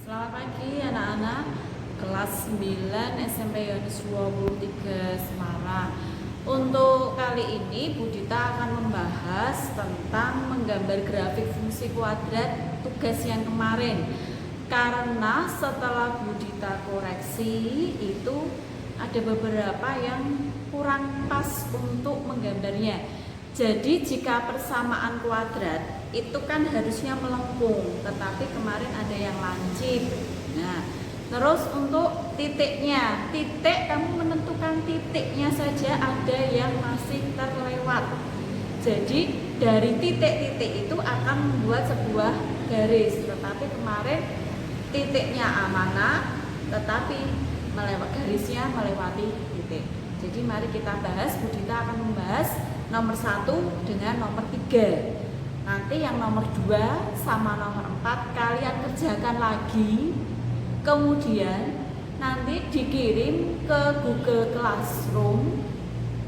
Selamat pagi anak-anak kelas 9 SMP Yohanes 23 Semarang. Untuk kali ini Bu Dita akan membahas tentang menggambar grafik fungsi kuadrat tugas yang kemarin. Karena setelah Bu Dita koreksi itu ada beberapa yang kurang pas untuk menggambarnya. Jadi jika persamaan kuadrat itu kan harusnya melengkung, tetapi kemarin ada yang lancip. Nah, terus untuk titiknya, titik kamu menentukan titiknya saja ada yang masih terlewat. Jadi dari titik-titik itu akan membuat sebuah garis, tetapi kemarin titiknya amanah, tetapi garisnya melewati titik. Jadi mari kita bahas, Bu Dita akan membahas nomor 1 dengan nomor 3. Nanti yang nomor 2 sama nomor 4 kalian kerjakan lagi. Kemudian nanti dikirim ke Google Classroom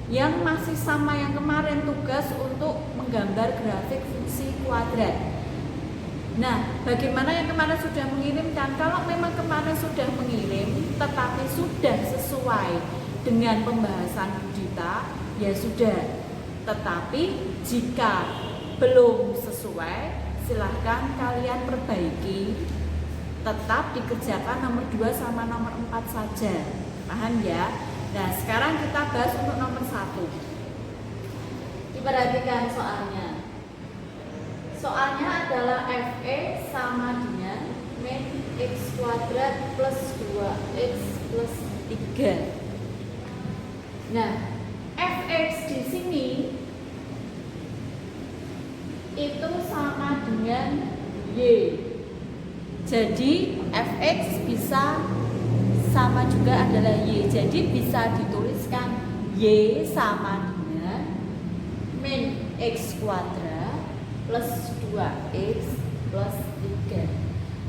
yang masih sama yang kemarin, tugas untuk menggambar grafik fungsi kuadrat. Nah, bagaimana yang kemarin sudah mengirimkan? Kalau memang kemarin sudah mengirim tetapi sudah sesuai dengan pembahasan Bu Dita, ya sudah. Tetapi jika belum sesuai, silahkan kalian perbaiki. Tetap dikerjakan nomor 2 sama nomor 4 saja. Paham ya? Nah, sekarang kita bahas untuk nomor 1. Diperhatikan soalnya. Soalnya adalah Fe sama dengan min x kuadrat plus 2x plus 3. Nah, Fx di sini itu sama dengan Y. Jadi Fx bisa sama juga adalah Y. Jadi bisa dituliskan Y sama dengan min x kuadrat plus 2x plus 3.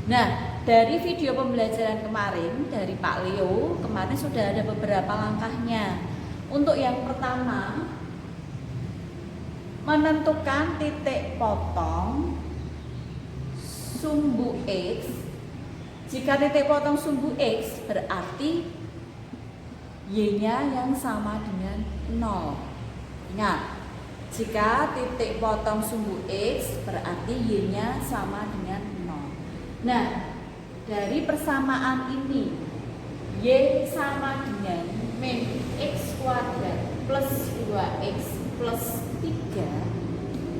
Nah, dari video pembelajaran kemarin dari Pak Leo, kemarin sudah ada beberapa langkahnya. Untuk yang pertama, menentukan titik potong sumbu X. Jika titik potong sumbu X berarti Y-nya yang sama dengan 0. Ingat, jika titik potong sumbu X berarti Y-nya sama dengan 0. Nah, dari persamaan ini Y sama dengan min x kuadrat plus 2x plus 3,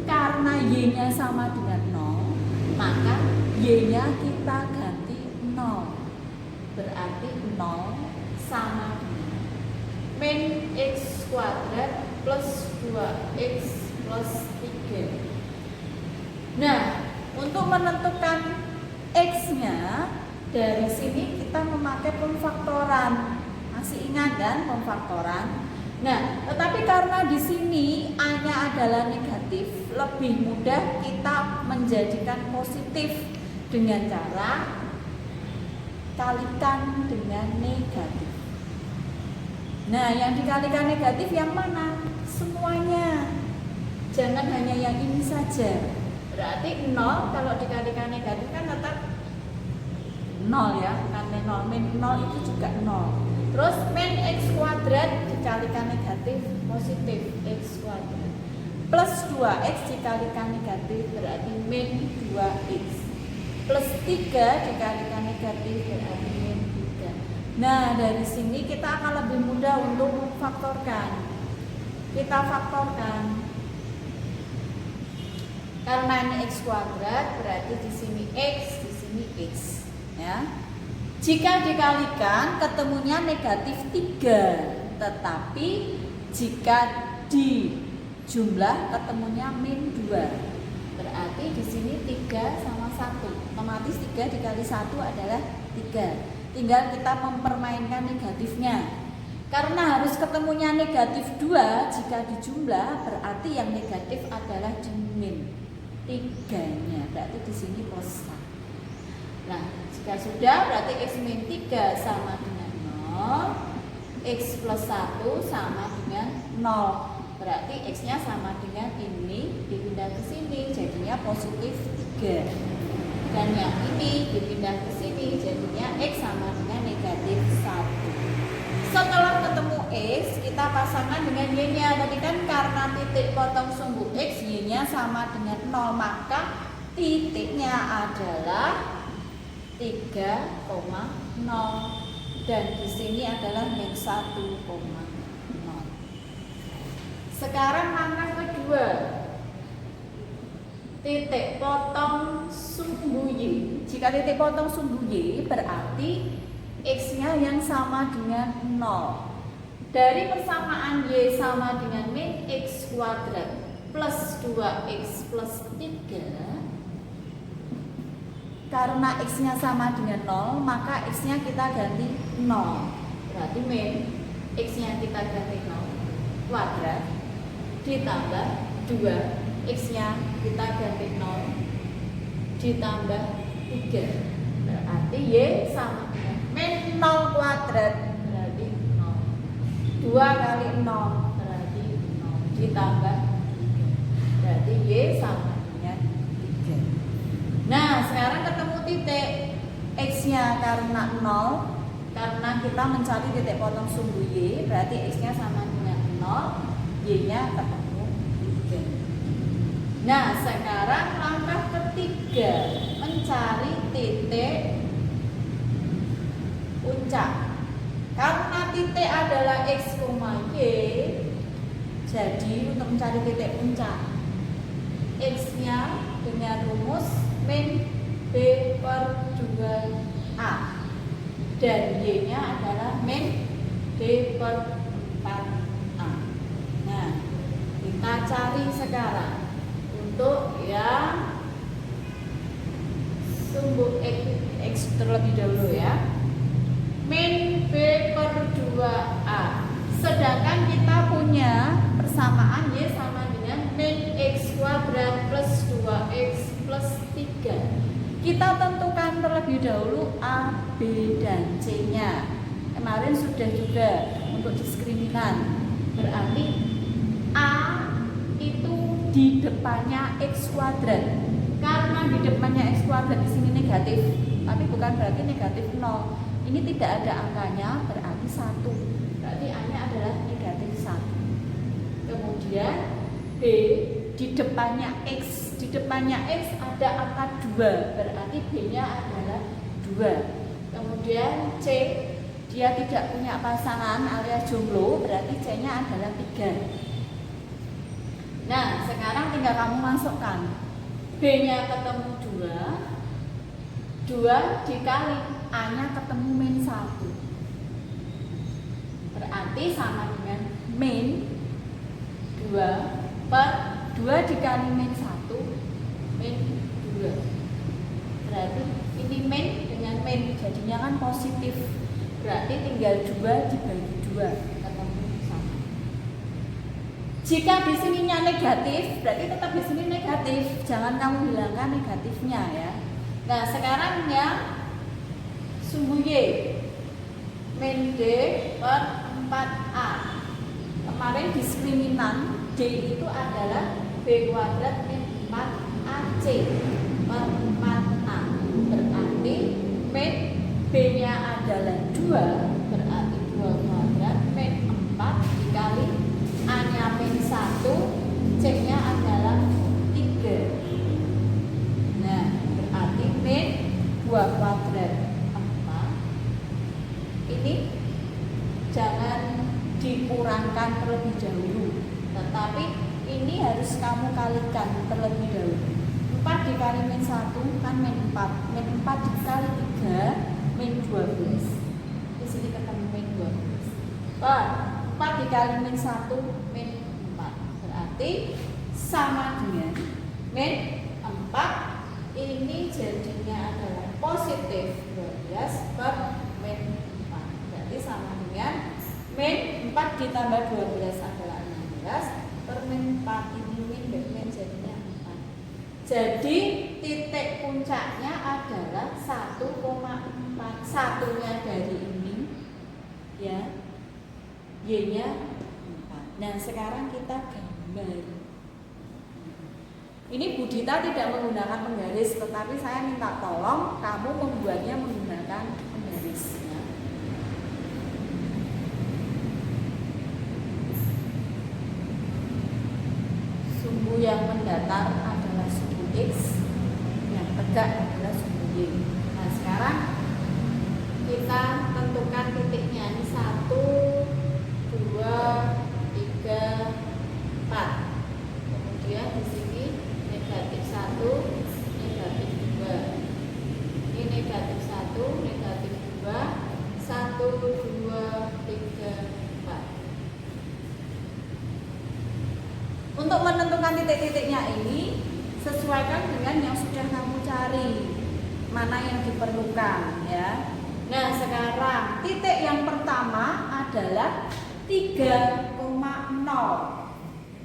karena Y-nya sama dengan 0, maka Y-nya kita ganti 0. Berarti 0 sama dengan min x kuadrat plus 2x plus 3. Nah, untuk menentukan X-nya, dari sini kita memakai pemfaktoran. Masih ingat kan pemfaktoran? Nah, tetapi karena di sini A-nya adalah negatif, lebih mudah kita menjadikan positif dengan cara kalikan dengan negatif. Nah, yang dikalikan negatif yang mana? Semuanya. Jangan hanya yang ini saja. Berarti 0 kalau dikalikan negatif kan tetap 0 ya, karena 0 min 0 itu juga 0. Terus min x kuadrat dikalikan negatif positif x kuadrat plus 2x dikalikan negatif berarti min 2x plus 3 dikalikan negatif berarti min 3. Nah, dari sini kita akan lebih mudah untuk memfaktorkan. Kita faktorkan. Karena ini x kuadrat berarti di sini x, di sini x, ya. Jika dikalikan ketemunya negatif 3, tetapi jika dijumlah ketemunya min 2. Berarti di sini 3 sama 1. Otomatis 3 dikali 1 adalah 3. Tinggal kita mempermainkan negatifnya. Karena harus ketemunya negatif 2, jika dijumlah berarti yang negatif adalah di min 3-nya. Berarti di sini plus 1. Nah, jika sudah berarti x min 3 sama dengan 0, x plus 1 sama dengan 0. Berarti x-nya sama dengan ini, dipindah ke sini jadinya positif 3. Dan yang ini dipindah ke sini pasangan dengan Y-nya. Tadi kan karena titik potong sumbu X, Y-nya sama dengan 0, maka titiknya adalah 3,0 dan di sini adalah min 1,0. Sekarang langkah kedua, titik potong sumbu Y. Jika titik potong sumbu Y berarti X-nya yang sama dengan 0. Dari persamaan Y sama dengan min X kuadrat plus 2X plus 3, karena X-nya sama dengan 0, maka X-nya kita ganti 0. Berarti min X-nya kita ganti 0 kuadrat ditambah 2, X-nya kita ganti 0 ditambah 3. Berarti Y sama dengan min 0 kuadrat berarti 0. 2 kali 0 berarti 0 ditambah 3. Berarti Y sama dengan 3. Nah, sekarang ketemu titik X-nya karena 0, karena kita mencari titik potong sumbu Y, berarti X-nya sama dengan 0, Y-nya ketemu 3. Nah, sekarang langkah ketiga, mencari titik puncak. Karena titik adalah X, Y, jadi untuk mencari titik puncak, X-nya dengan rumus min B per 2A dan Y-nya adalah min B per 4A. Nah, kita cari sekarang untuk yang sumbu X terlebih dahulu ya, min B per 2A. Sedangkan kita punya persamaan Y sama dengan min X kuadrat plus 2X plus 3. Kita tentukan terlebih dahulu A, B, dan C-nya. Kemarin sudah juga untuk diskriminan. Berarti A itu di depannya X kuadrat. Karena di depannya X kuadrat di sini negatif, tapi bukan berarti negatif 0. Ini tidak ada angkanya, berarti 1. Berarti A-nya adalah negatif 1. Kemudian B di depannya X. Di depannya X ada angka 2, berarti B-nya adalah 2. Kemudian C, dia tidak punya pasangan alias jomblo, berarti C-nya adalah 3. Nah, sekarang tinggal kamu masukkan. B-nya ketemu 2, 2 dikali A-nya ketemu min 1. Berarti sama dengan min 2 per 2 dikali min 1 min 2. Berarti ini min dengan min jadinya kan positif. Berarti tinggal 2 dibagi 2 ketemu sama. Jika di sininya negatif, berarti tetap di sini negatif. Jangan kamu hilangkan negatifnya ya. Nah, sekarang yang sumbu Y min D per 4A. Kemarin diskriminan D itu adalah B kuadrat min 4AC per 4A. Berarti min B-nya adalah 2, berarti 2 kuadrat min 4 dikali A-nya min 1, C-nya adalah 3. Nah, berarti min 2 kuadrat 4. Ini jangan dikurangkan terlebih dahulu, tetapi ini harus kamu kalikan terlebih dahulu. 4 dikali min 1 kan min 4. Min 4 dikali 3 min 12. Di sini ketemu min 12. 4 dikali min 1 min 4. Berarti sama dengan min 4. Ini jadinya adalah positif 12 per min 4. Berarti sama dengan min 4 ditambah 12 adalah 16 per min 4. Ini min jadinya 4. Jadi titik puncaknya adalah 1,4. Satunya dari ini ya, Y-nya 4. Nah, sekarang kita gambar. Ini Bu Dita tidak menggunakan penggaris, tetapi saya minta tolong kamu membuatnya menggunakan penggaris ya. sumbu yang mendatar adalah sumbu X, yang tegak adalah sumbu Y. Nah sekarang kita tentukan titiknya. Ini 1, 2, 3, 4. Kemudian di sini negatif 1, negatif 2. Ini negatif 1, negatif 2, 1, 2, 3, 4. Untuk menentukan titik-titiknya ini, sesuaikan dengan yang sudah kamu cari, mana yang diperlukan ya. Nah sekarang titik yang pertama adalah 3,0.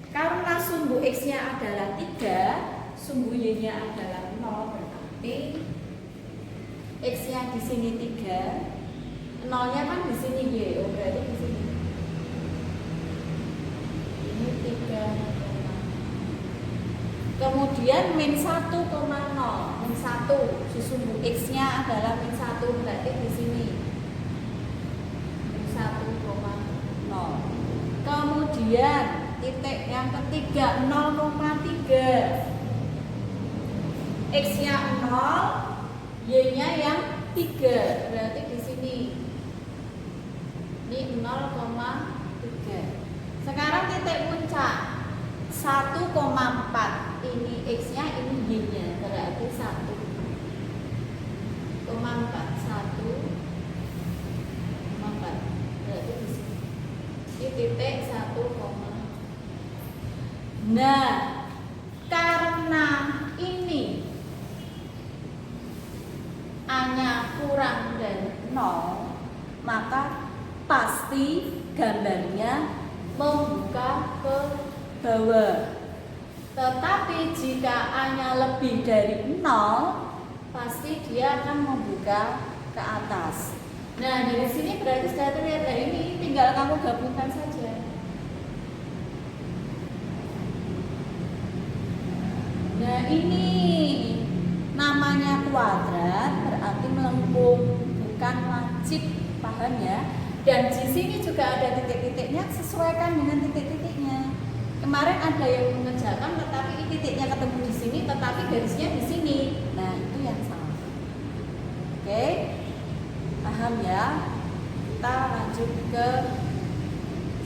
Karena sumbu X-nya adalah 3, sumbu Y-nya adalah 0, berarti X-nya di sini 3, 0-nya kan di sini Y, oh berarti di sini. Ini 3. Kemudian min 1,0, min 1, si sumbu X-nya adalah min 1, berarti di sini min 1,0. Kemudian titik yang ketiga 0,3, X-nya 0, Y-nya yang 3, berarti di sini ini 0,3. Sekarang titik puncak 1,4, ini X-nya, ini Y-nya, berarti 1,4, 1,4, berarti di sini. Ini titik 1, nah, karena ini A-nya kurang dari 0, maka pasti gambarnya membuka ke bawah. Tetapi jika A-nya lebih dari 0, pasti dia akan membuka ke atas. Nah, dari sini berarti sudah terlihat. Nah, ini tinggal kamu gabungkan saja. Nah, ini namanya kuadrat, berarti melengkung, bukan wajib, paham ya? Dan di sini juga ada titik-titiknya, sesuaikan dengan titik-titiknya. Kemarin ada yang mengerjakan, tetapi ini titiknya ketemu di sini, tetapi garisnya di sini. Nah, itu yang salah. Oke, paham ya? Kita lanjut ke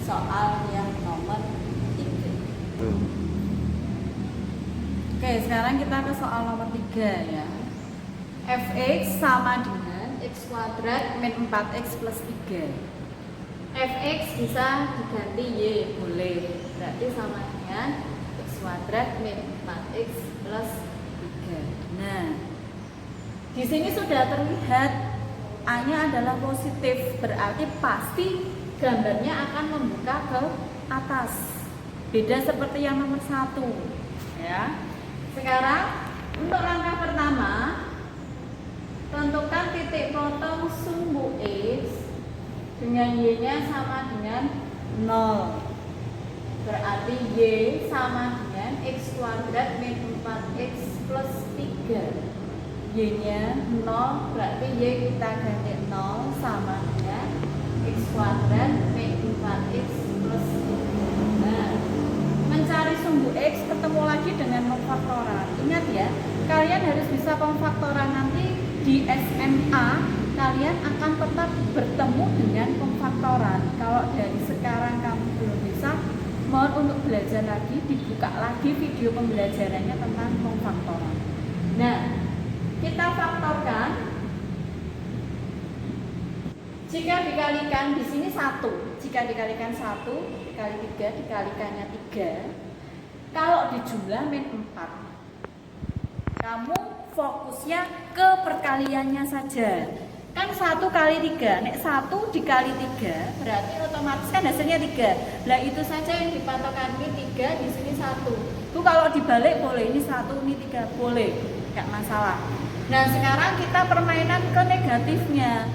soal yang nomor 3. Oke, sekarang kita ke soal nomor 3 ya. Fx sama dengan x kuadrat min 4x plus 3. Fx bisa diganti y, boleh. Berarti sama dengan x kuadrat min 4x plus 3. Nah, di sini sudah terlihat A-nya adalah positif, berarti pasti gambarnya akan membuka ke atas. Beda seperti yang nomor 1 ya. Sekarang untuk langkah pertama, tentukan titik potong sumbu X dengan Y-nya sama dengan 0. Berarti Y sama dengan X kuadrat min 4X plus 3. Y-nya 0, berarti Y kita ganti 0 sama dengan X kuadrat min 4X plus 3. Nah, mencari sumbu X ketemu lagi dengan pemfaktoran. Ingat ya, kalian harus bisa pemfaktoran. Nanti di SMA kalian akan tetap bertemu dengan pemfaktoran. Kalau dari sekarang kamu belum bisa, mohon untuk belajar lagi, dibuka lagi video pembelajarannya tentang pemfaktoran. Nah, kita faktorkan. Jika dikalikan di sini 1, jika dikalikan 1 dikali 3 dikalikannya 3, kalau dijumlah min 4, kamu fokusnya ke perkaliannya saja. Kan 1 kali 3, nek 1 dikali 3 berarti otomatis kan hasilnya 3. Lah itu saja yang dipatokan, ini 3, di sini 1. Tuh kalau dibalik boleh, ini 1, ini 3, boleh, gak masalah. Nah sekarang kita permainan ke negatifnya.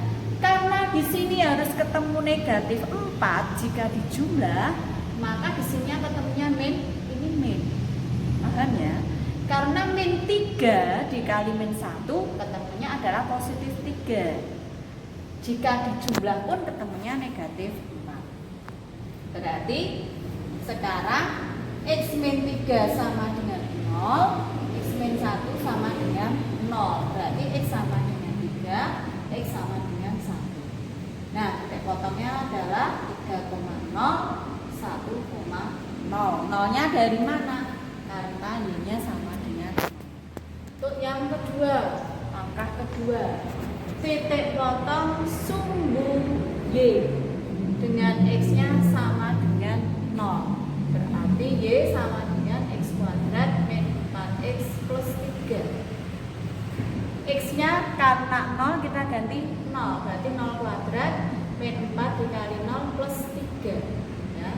Karena di sini harus ketemu negatif 4 jika dijumlah, maka di sini ketemunya min, ini min. Paham ya? Karena min 3 dikali min 1 ketemunya adalah positif 3. Jika dijumlah pun ketemunya negatif 4. Berarti sekarang X min 3 sama dengan 0, X min 1 sama dengan 0. Berarti X sama dengan 3, X sama dengan 1. Nah, titik potongnya adalah 3,0, 1,0. Nolnya dari mana? Karena Y-nya sama dengan 1. Untuk yang kedua, langkah kedua, titik potong sumbu Y dengan X-nya sama dengan 0. Berarti Y sama dengan X kuadrat min 4X plus 3. X-nya karena 0 kita ganti 0. Berarti 0 kuadrat min 4 dikali 0 plus 3 ya.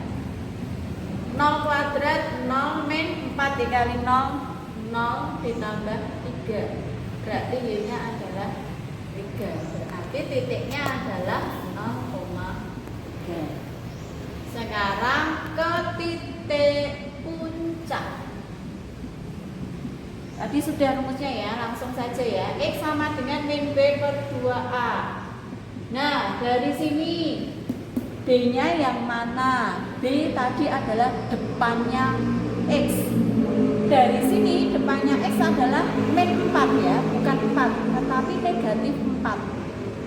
0 kuadrat 0 min 4 dikali 0, 0 ditambah 3. Berarti Y-nya adalah 3. Berarti titiknya adalah 0,3. Sekarang ke titik puncak. Tadi sudah rumusnya ya, langsung saja ya. X sama dengan min B per 2A. Nah, dari sini B-nya yang mana? B tadi adalah depannya X. Dari sini depannya X adalah min 4 ya, bukan 4, tetapi negatif 4.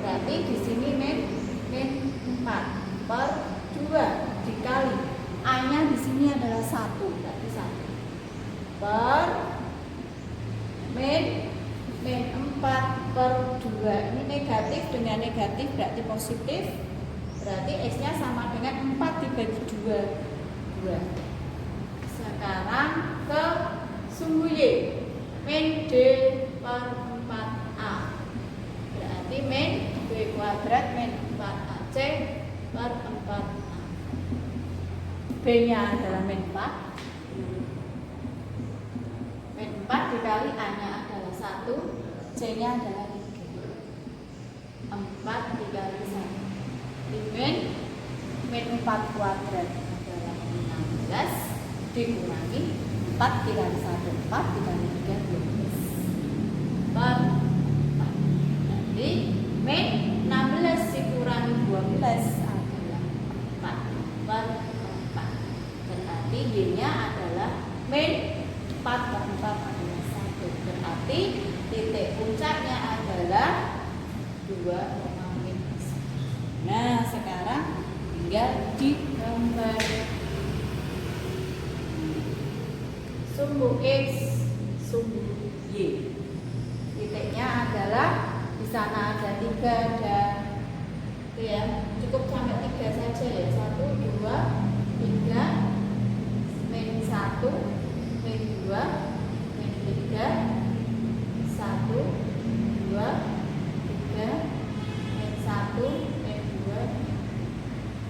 Berarti di sini min 4 per 2 dikali A-nya di sini adalah 1, berarti 1 per min 4 per 2. Ini negatif dengan negatif berarti positif. Berarti X-nya sama dengan 4 dibagi 2. Sekarang ke sumbu Y, min D per 4A. Berarti min B kuadrat min 4AC per 4A. B-nya adalah min 4. Min 4 dikali A-nya adalah 1, C-nya adalah 3. 4 dikali 1. Min 4 kuadrat adalah 16 dikurangi 4 dikali 1, 4 dikali 3, 12 per 4. Jadi min 16 dikurangi 12 adalah 4 per 4. Berarti Y-nya adalah min 4 per 4 adalah 1. Berarti titik puncaknya adalah 2,5. Nah, sekarang tinggal digambar. Sumbu X, sumbu Y. Titiknya adalah di sana ada 3 dan itu ya, cukup sampai 3 saja ya. 1, 2, 3, min 1, min 2, min 3, 1, 2, 3, min 1, min 2.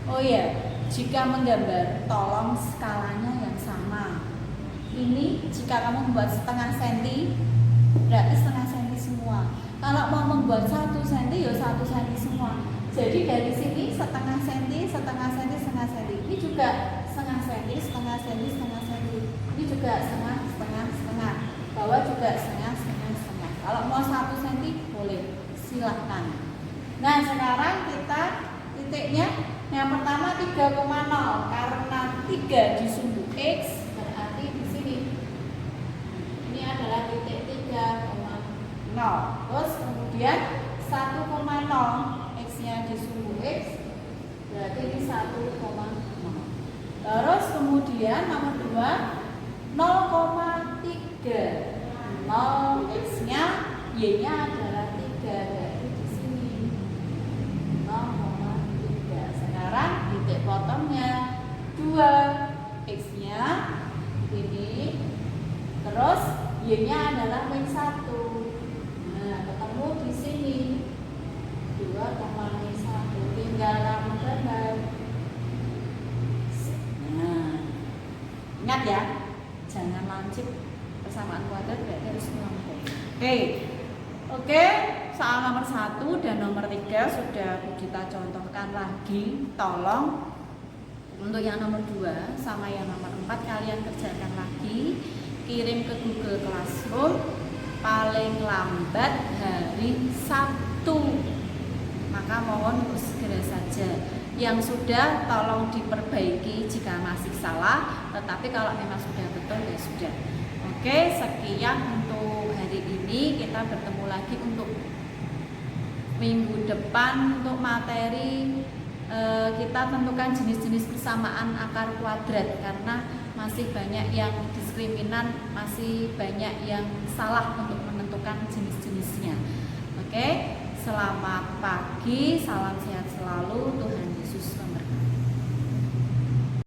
Oh ya, jika menggambar tolong skalanya yang sama. Ini jika kamu membuat setengah senti, berarti setengah senti semua. Kalau mau membuat 1 senti, ya 1 senti semua. Jadi dari sini setengah senti, setengah senti, setengah senti. Ini juga setengah senti, setengah senti, setengah senti. Ini juga setengah, setengah, setengah. Bawah juga setengah, setengah, setengah. Kalau mau 1 senti boleh, silahkan. Nah, sekarang kita titiknya yang pertama 3,0 karena 3 di sumbu X. Adalah titik 3,0. Terus kemudian 1,0 X-nya di sumbu X, berarti ini 1,0. Terus kemudian nomor 2 0,3. 0 X-nya, Y-nya adalah 3, berarti di sini 0,3. Sekarang titik potongnya 2 X-nya ini, terus Y-nya adalah min 1. Nah, ketemu di sini 2,1. Tinggal kamu gambar. Nah, ingat ya, jangan lancip persamaan kuadrat, berarti harus melengkung. Oke, soal nomor 1 dan nomor 3 sudah kita contohkan lagi. Tolong untuk yang nomor 2 sama yang nomor 4 kalian kerjakan lagi. Kirim ke Google Classroom paling lambat hari Sabtu. Maka mohon segera saja. Yang sudah tolong diperbaiki jika masih salah, tetapi kalau memang sudah betul ya sudah. Oke, sekian untuk hari ini. Kita bertemu lagi untuk minggu depan. Untuk materi kita tentukan jenis-jenis persamaan akar kuadrat, karena masih banyak yang diskriminan, masih banyak yang salah untuk menentukan jenis-jenisnya. Oke, selamat pagi, salam sehat selalu, Tuhan Yesus memberkati.